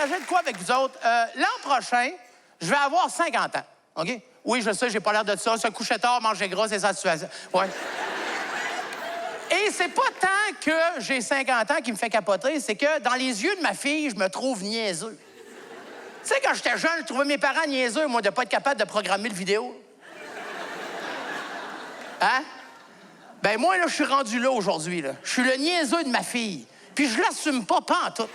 partager de quoi avec vous autres. L'an prochain, je vais avoir 50 ans, OK? Oui, je sais, j'ai pas l'air de ça. Se coucher tard, manger gras, c'est ça la situation. Ouais. Et c'est pas tant que j'ai 50 ans qui me fait capoter, c'est que dans les yeux de ma fille, je me trouve niaiseux. Tu sais, quand j'étais jeune, je trouvais mes parents niaiseux, moi, de pas être capable de programmer le vidéo. Hein? Ben moi, là, je suis rendu là aujourd'hui, là. Je suis le niaiseux de ma fille. Puis je l'assume pas en tout.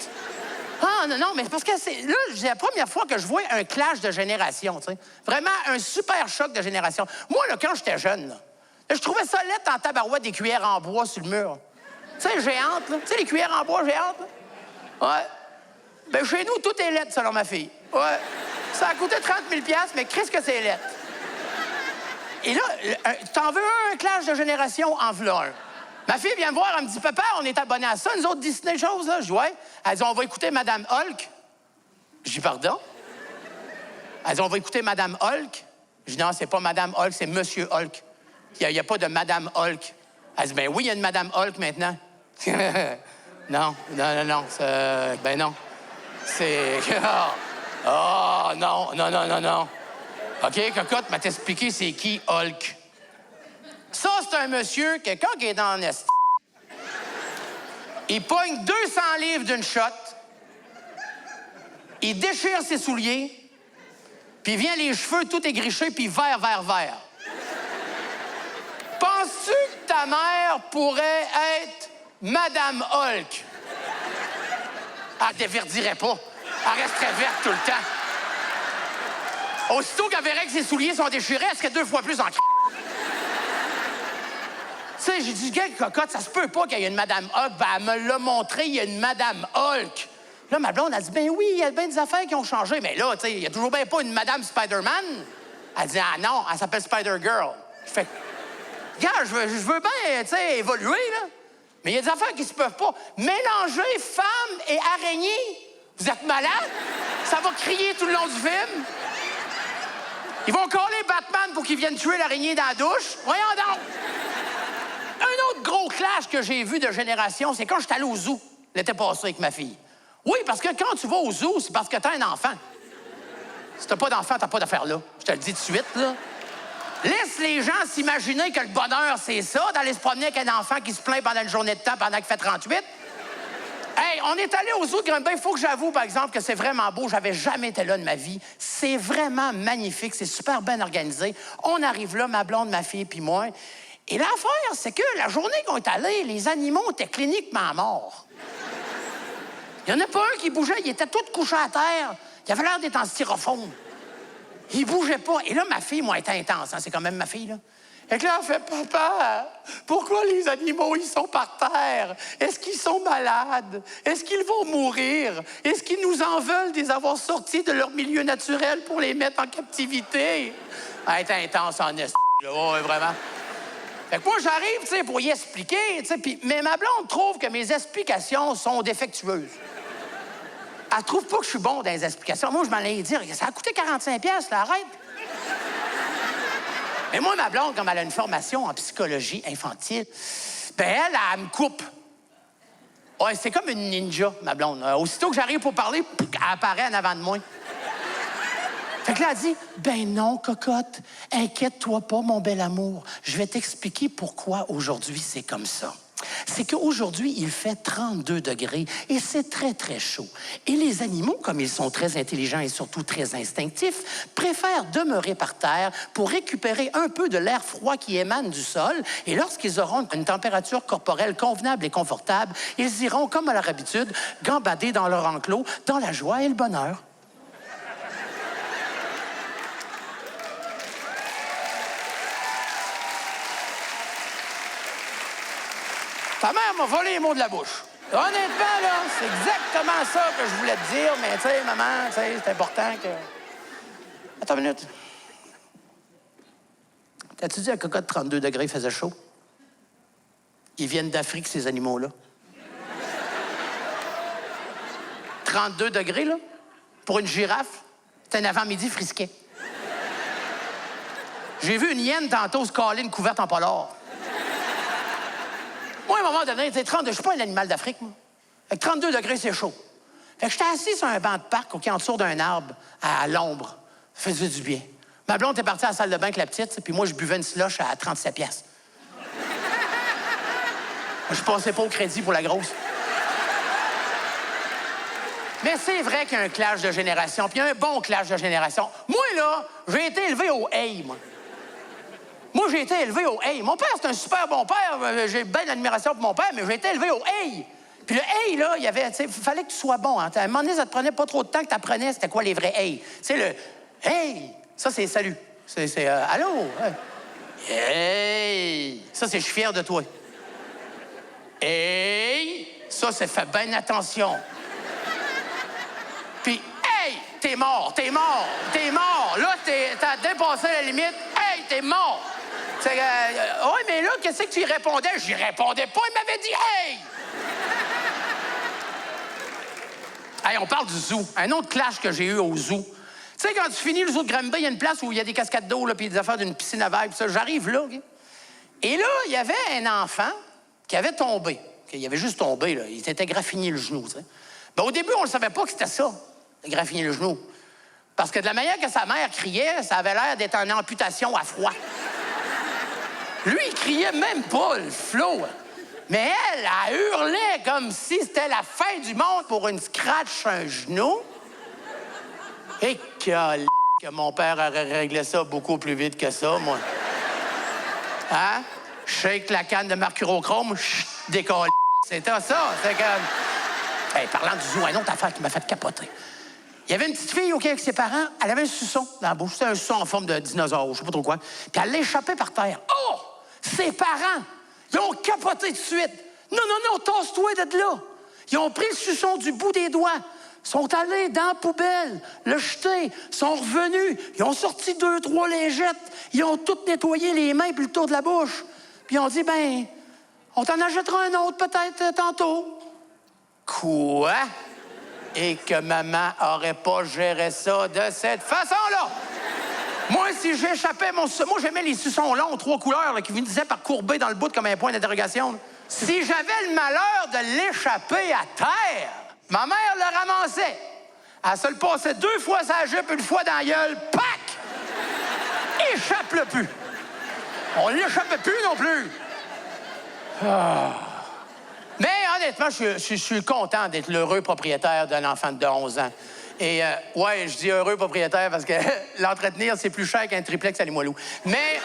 Ah, non, mais parce que c'est la première fois que je vois un clash de génération, tu sais. Vraiment un super choc de génération. Moi, là, quand j'étais jeune, là, je trouvais ça laid en tabarouette des cuillères en bois sur le mur. Tu sais, géantes, là. Tu sais, les cuillères en bois géantes, là? Ouais. Ben chez nous, tout est laid, selon ma fille. Ouais. Ça a coûté 30 000 $, mais qu'est-ce que c'est laid? Et là, t'en veux un clash de génération, en v'là un. Ma fille vient me voir, elle me dit, papa, on est abonnés à ça, nous autres Disney choses, là. Je dis, ouais. Elle dit, on va écouter Madame Hulk. Je dis, pardon? Elle dit, on va écouter Madame Hulk. Je dis, non, c'est pas Madame Hulk, c'est Monsieur Hulk. Il n'y a pas de Madame Hulk. Elle dit, ben oui, il y a une Madame Hulk maintenant. Non. Ben non. C'est... Oh, non. OK, cocotte, m'a t'expliqué c'est qui Hulk. Ça, c'est un monsieur que quand il est dans l'est, il pogne 200 livres d'une shot, il déchire ses souliers, puis il vient les cheveux tout égrichés, puis vert. Penses-tu que ta mère pourrait être Madame Hulk? Elle déverdirait pas. Elle resterait verte tout le temps. Aussitôt qu'elle verrait que ses souliers sont déchirés, elle serait 2 fois plus en Tu sais, j'ai dit, gars, cocotte, ça se peut pas qu'il y ait une Madame Hulk. Ben, elle me l'a montré, il y a une Madame Hulk. Là, ma blonde, elle dit, ben oui, il y a bien des affaires qui ont changé. Mais là, tu sais, il y a toujours bien pas une Madame Spider-Man. Elle dit, ah non, elle s'appelle Spider-Girl. Je fais, gars, je veux bien, tu sais, évoluer, là. Mais il y a des affaires qui se peuvent pas. Mélanger femme et araignée. Vous êtes malade? Ça va crier tout le long du film. Ils vont coller Batman pour qu'il vienne tuer l'araignée dans la douche. Voyons donc! Un autre gros clash que j'ai vu de génération, c'est quand j'étais allé au zoo l'été passé avec ma fille. Oui, parce que quand tu vas au zoo, c'est parce que t'as un enfant. Si t'as pas d'enfant, t'as pas d'affaire là. Je te le dis tout de suite, là. Laisse les gens s'imaginer que le bonheur, c'est ça, d'aller se promener avec un enfant qui se plaint pendant une journée de temps pendant qu'il fait 38. Hey, on est allé au zoo de Granby. Il faut que j'avoue, par exemple, que c'est vraiment beau. J'avais jamais été là de ma vie. C'est vraiment magnifique. C'est super bien organisé. On arrive là, ma blonde, ma fille, puis moi. Et l'affaire, c'est que la journée qu'on est allé, les animaux étaient cliniquement morts. Il n'y en a pas un qui bougeait. Il était tout couché à terre. Il avait l'air d'être en styrofoam. Il bougeait pas. Et là, ma fille, moi, était intense. Hein? C'est quand même ma fille, là. Et que là, elle fait, papa, pourquoi les animaux, ils sont par terre? Est-ce qu'ils sont malades? Est-ce qu'ils vont mourir? Est-ce qu'ils nous en veulent de les avoir sortis de leur milieu naturel pour les mettre en captivité? Elle est intense en est, là, ouais, vraiment. Fait que moi, j'arrive, tu sais, pour y expliquer, tu sais, mais ma blonde trouve que mes explications sont défectueuses. Elle trouve pas que je suis bon dans les explications. Moi, je m'en allais dire, ça a coûté 45$, là, arrête. Mais moi, ma blonde, comme elle a une formation en psychologie infantile, ben elle me coupe. Ouais, c'est comme une ninja, ma blonde. Aussitôt que j'arrive pour parler, elle apparaît en avant de moi. Fait que là, elle dit, ben non, cocotte, inquiète-toi pas, mon bel amour. Je vais t'expliquer pourquoi aujourd'hui c'est comme ça. C'est qu'aujourd'hui, il fait 32 degrés et c'est très, très chaud. Et les animaux, comme ils sont très intelligents et surtout très instinctifs, préfèrent demeurer par terre pour récupérer un peu de l'air froid qui émane du sol. Et lorsqu'ils auront une température corporelle convenable et confortable, ils iront, comme à leur habitude, gambader dans leur enclos, dans la joie et le bonheur. Ta mère m'a volé les mots de la bouche. Honnêtement, là, c'est exactement ça que je voulais te dire, mais tu sais, maman, tu sais, c'est important que... Attends une minute. T'as-tu dit à Cocotte 32 degrés faisait chaud? Ils viennent d'Afrique, ces animaux-là. 32 degrés, là, pour une girafe, c'est un avant-midi frisquet. J'ai vu une hyène tantôt se caler une couverte en polar. Moi, à un moment donné, je ne suis pas un animal d'Afrique, moi. Avec 32 degrés, c'est chaud. Fait que j'étais assis sur un banc de parc, OK, en dessous d'un arbre, à l'ombre. Ça faisait du bien. Ma blonde est partie à la salle de bain avec la petite, puis moi, je buvais une slush à 37 piastres. Je passais pas au crédit pour la grosse. Mais c'est vrai qu'il y a un clash de génération, puis il y a un bon clash de génération. Moi, là, j'ai été élevé au hey, moi. Moi, j'ai été élevé au hey. Mon père, c'est un super bon père. J'ai bien d'admiration pour mon père, mais j'ai été élevé au hey. Puis le hey, là, il y avait, tu sais, il fallait que tu sois bon. Hein. À un moment donné, ça te prenait pas trop de temps que tu apprenais c'était quoi les vrais hey. Tu sais, le hey, ça, c'est salut. C'est allô? Hey! Ça, c'est je suis fier de toi. Hey! Ça, c'est fais bien attention. Puis, hey! T'es mort, t'es mort, t'es mort. Là, t'as dépassé la limite. Hey! T'es mort. Ouais, mais là, qu'est-ce que tu y répondais? J'y répondais pas, il m'avait dit hey! Hey, on parle du zoo. Un autre clash que j'ai eu au zoo. Tu sais, quand tu finis le zoo de Granby, il y a une place où il y a des cascades d'eau, puis des affaires d'une piscine à vagues, puis ça. J'arrive là, OK? Et là, il y avait un enfant qui avait tombé. Okay? Il avait juste tombé, là. Il s'était graffiné le genou, tu sais. Ben, au début, on ne savait pas que c'était ça, graffiner le genou. Parce que de la manière que sa mère criait, ça avait l'air d'être une amputation à froid. Lui, il criait même pas, le Flo. Mais elle hurlait comme si c'était la fin du monde pour une scratch un genou. Et que mon père aurait réglé ça beaucoup plus vite que ça, moi. Hein? Shake la canne de mercurochrome, décolle. C'était ça. C'est comme... Hey, parlant du zoo, une autre affaire qui m'a fait capoter. Il y avait une petite fille, OK, avec ses parents. Elle avait un suçon dans la bouche. C'était un suçon en forme de dinosaure, je sais pas trop quoi. Puis elle l'échappait par terre. Oh! Ses parents, ils ont capoté tout de suite. Non, tasse-toi de là. Ils ont pris le suçon du bout des doigts, sont allés dans la poubelle, le jeter, sont revenus. Ils ont sorti 2, 3 lingettes. Ils ont tout nettoyé les mains puis le tour de la bouche. Puis ils ont dit, ben, on t'en achètera un autre peut-être tantôt. Quoi? Et que maman aurait pas géré ça de cette façon-là. Moi, si j'échappais mon suçon... Moi, j'aimais les suçons longs, 3 couleurs, là, qui finissaient par courber dans le bout comme un point d'interrogation. Si j'avais le malheur de l'échapper à terre, ma mère le ramassait. Elle se le passait 2 fois sa jupe, 1 fois dans la gueule. Pac! Échappe-le plus. On l'échappait plus non plus. Ah. Mais honnêtement, je suis content d'être l'heureux propriétaire d'un enfant de 11 ans. Et ouais, je dis heureux propriétaire parce que l'entretenir, c'est plus cher qu'un triplex à Limoilou. Mais...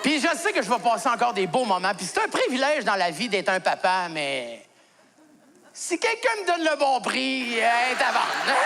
Puis je sais que je vais passer encore des beaux moments. Puis c'est un privilège dans la vie d'être un papa, mais... Si quelqu'un me donne le bon prix, est à vendre.